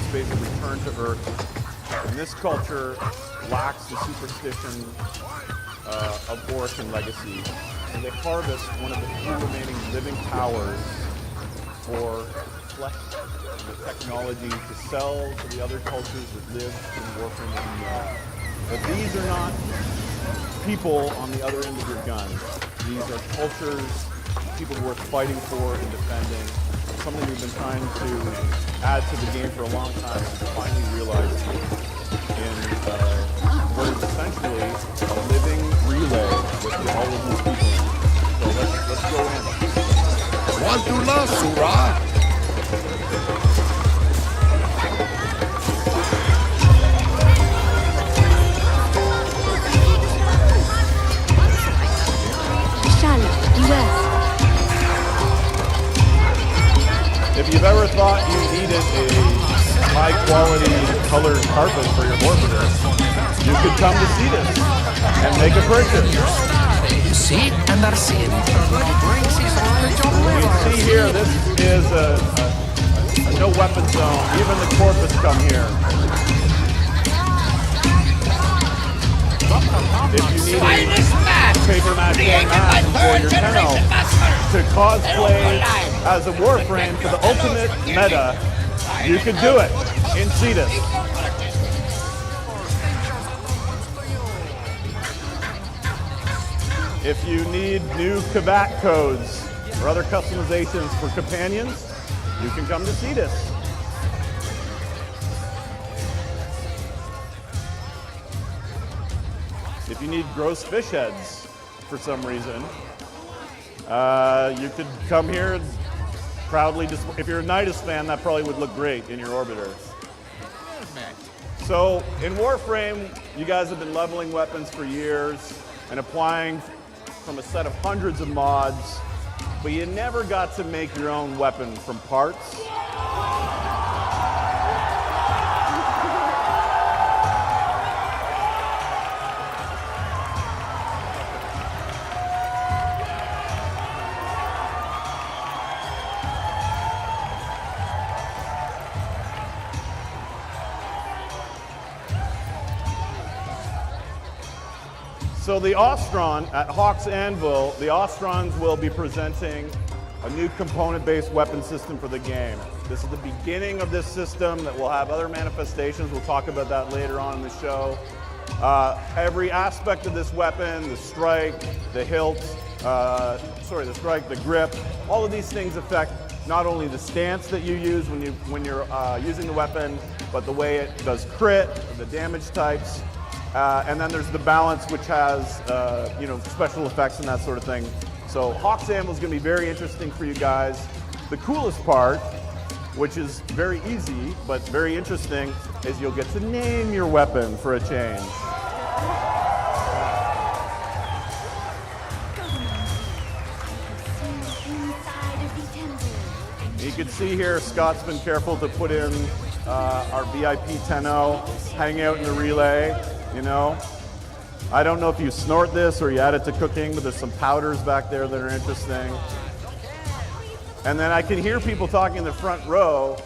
space of return to Earth. And this culture lacks the superstition of Orc and legacy. And they harvest one of the few remaining living powers for flesh and the technology to sell to the other cultures that live in Warframe and beyond. But these are not people on the other end of your gun. These are cultures, people worth fighting for and defending. Something we've been trying to add to the game for a long time and finally realized in what is essentially a living relay with all of these people in it. So let's go in. Wantula Surah! If you've ever thought you needed a high-quality colored carpet for your orbiter, you could come to see this and make a purchase. See and are seen. You can see here, this is a no weapon zone. Even the corpus come here. If you need a paper mache mask for your Tэнno to cosplay as a Warframe for the ultimate meta, you could do it in Cetus. If you need new Kavat codes or other customizations for companions, you can come to Cetus. If you need gross fish heads for some reason, you could come here and proudly display. If you're a Nidus fan, that probably would look great in your orbiter. So in Warframe, you guys have been leveling weapons for years and applying from a set of hundreds of mods, but you never got to make your own weapon from parts. So the Ostron, at Hawk's Anvil, the Ostrons will be presenting a new component-based weapon system for the game. This is the beginning of this system that will have other manifestations. We'll talk about that later on in the show. Every aspect of this weapon, the strike, the hilt, the strike, the grip, all of these things affect not only the stance that you use when you're using the weapon, but the way it does crit, the damage types. And then there's the balance, which has special effects and that sort of thing. So Hawk's Anvil is going to be very interesting for you guys. The coolest part, which is very easy but very interesting, is you'll get to name your weapon for a change. You can see here, Scott's been careful to put in our VIP Tэнno hanging out in the relay. I don't know if you snort this or you add it to cooking, but there's some powders back there that are interesting. And then I can hear people talking in the front row.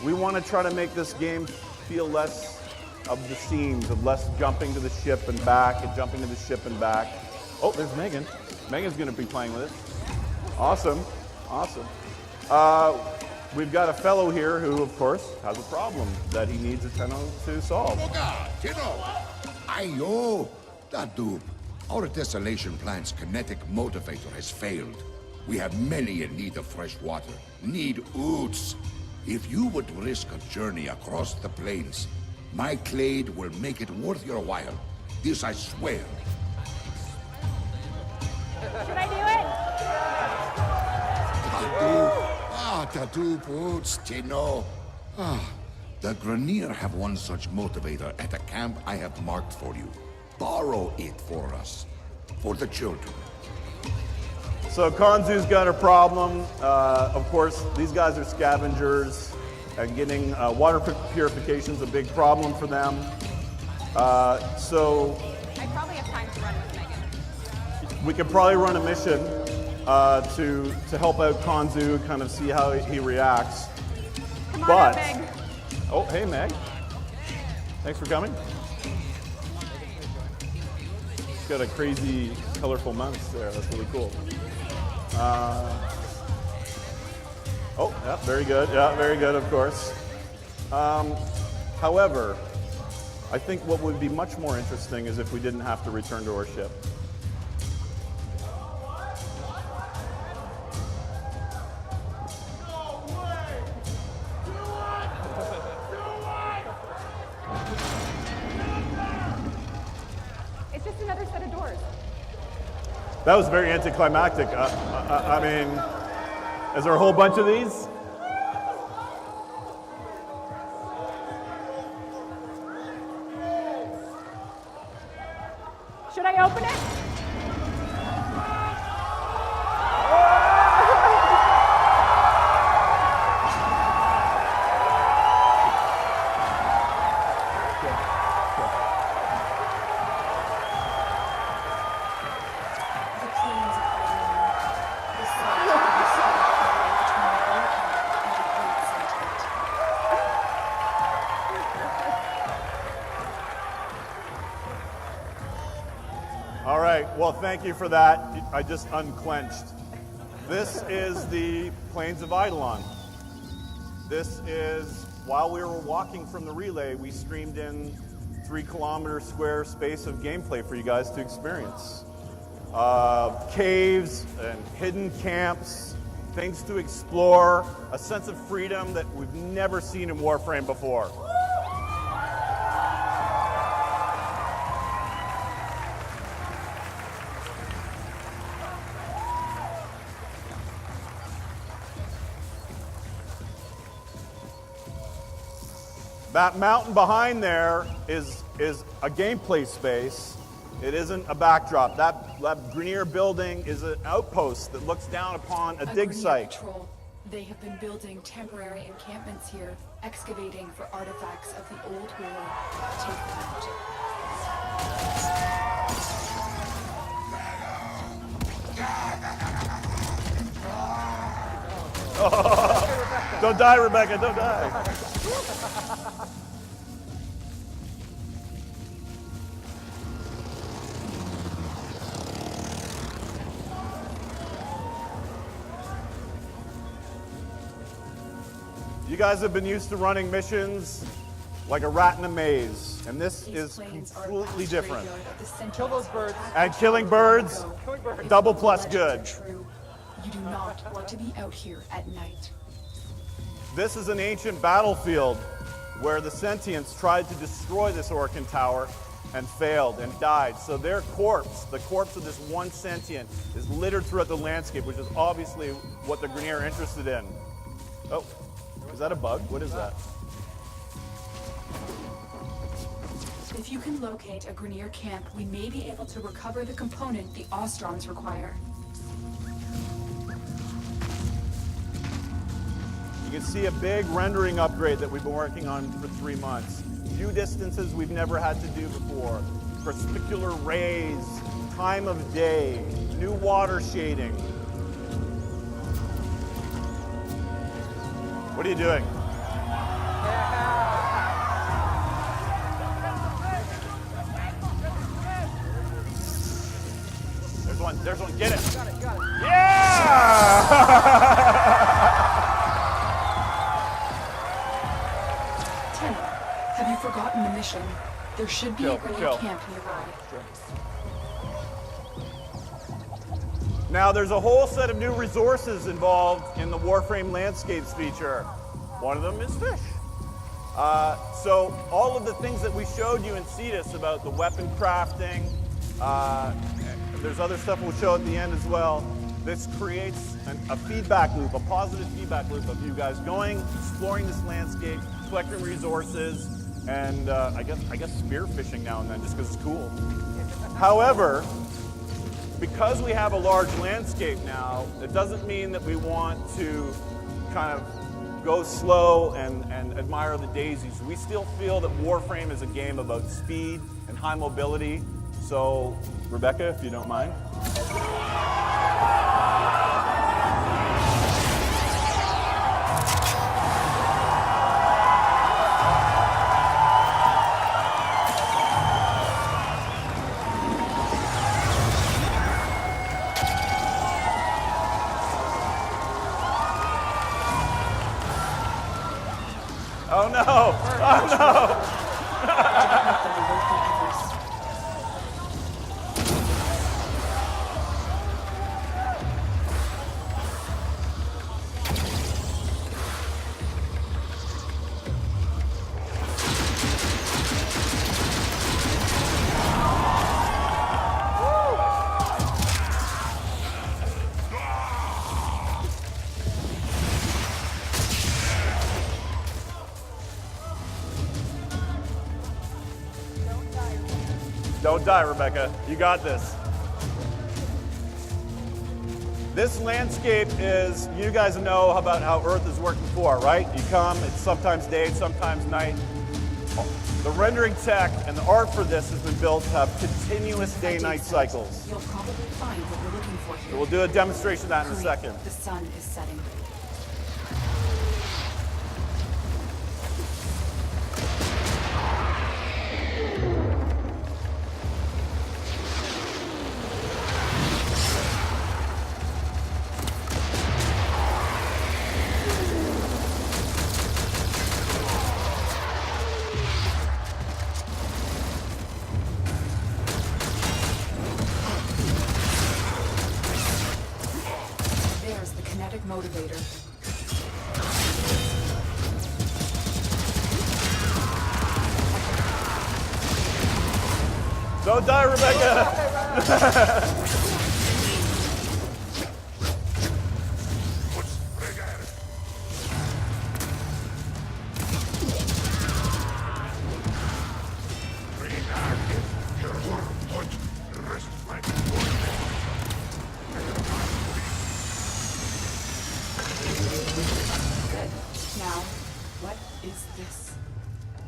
We want to try to make this game feel less of the scenes, of less jumping to the ship and back and jumping to the ship and back. Oh, there's Megan. Megan's going to be playing with it. Awesome, awesome. We've got a fellow here who, of course, has a problem that he needs a Tэнno to solve. Ayo, that dude. Our desolation plant's kinetic motivator has failed. We have many in need of fresh water, need oots. If you would risk a journey across the plains, my clade will make it worth your while. This I swear. Should I do it? Tattoo boots, Tino. The Grenier have one such motivator at a camp I have marked for you. Borrow it for us. For the children. So Kanzu's got a problem. Of course, these guys are scavengers, and getting water purification is a big problem for them. So I probably have time to run with Megan. we could probably run a mission to help out Kanzu, kind of see how he reacts. Come on But up, Meg. Oh, hey, Meg. Thanks for coming. It's got a crazy, colorful mouse there. That's really cool. Oh, yeah, very good. Yeah, very good, of course. However, I think what would be much more interesting is if we didn't have to return to our ship. It's just another set of doors. That was very anticlimactic. I mean, is there a whole bunch of these? Should I open it? All right, well, thank you for that. I just unclenched. This is the plains of Ейдолона. This is, while we were walking from the relay, we streamed in 3-kilometer square space of gameplay for you guys to experience. Caves and hidden camps, things to explore, a sense of freedom that we've never seen in Warframe before. That mountain behind there is a gameplay space. It isn't a backdrop. That Grenier building is an outpost that looks down upon a dig site. Patrol. They have been building temporary encampments here, excavating for artifacts of the old war. Take them out. Don't die, Rebecca, don't die. You guys have been used to running missions like a rat in a maze, and this is completely different. Kill those birds. And killing birds, double plus good. You do not want to be out here at night. This is an ancient battlefield where the sentients tried to destroy this Orcan tower and failed and died. So their corpse, the corpse of this one sentient, is littered throughout the landscape, which is obviously what the Grenier are interested in. Oh, is that a bug? What is that? If you can locate a Grenier camp, we may be able to recover the component the Ostrons require. You can see a big rendering upgrade that we've been working on for 3 months. View distances we've never had to do before. Perspicular rays, time of day, new water shading. What are you doing? There's one, get it. Got it. Yeah! Tэнno, have you forgotten the mission? There should be a Grenier camp nearby. Now, there's a whole set of new resources involved in the Warframe landscapes feature. One of them is fish. So all of the things that we showed you in Cetus about the weapon crafting, there's other stuff we'll show at the end as well. This creates a feedback loop, a positive feedback loop of you guys going, exploring this landscape, collecting resources, and I guess spear fishing now and then just because it's cool. However, because we have a large landscape now, it doesn't mean that we want to kind of go slow and admire the daisies. We still feel that Warframe is a game about speed and high mobility. So, Rebecca, if you don't mind. Oh no! Oh no! Don't die, Rebecca. You got this. This landscape is, you guys know about how Earth has worked before, right? You come, it's sometimes day, sometimes night. The rendering tech and the art for this has been built to have continuous day-night cycles. You'll probably find what you're looking for here. So we'll do a demonstration of that in a second. The sun is setting. Motivator. Don't die, Rebecca!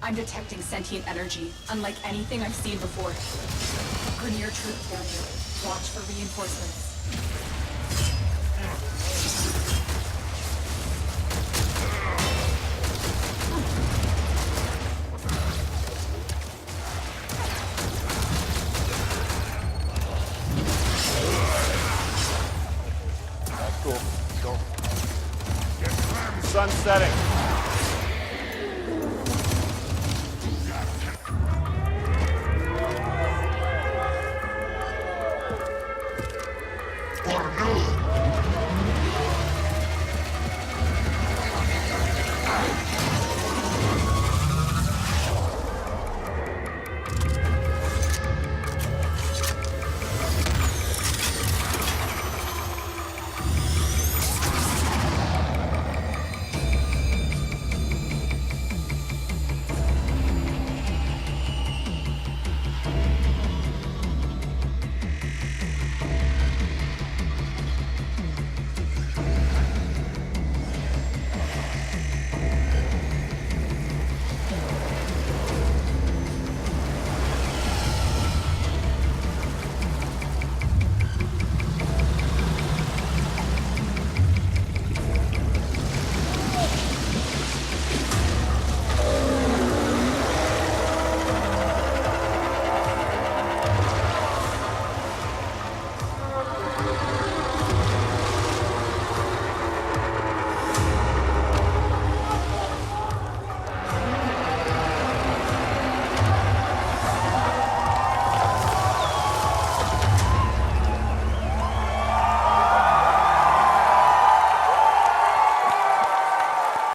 I'm detecting sentient energy, unlike anything I've seen before. Grineer troop down here. Watch for reinforcements.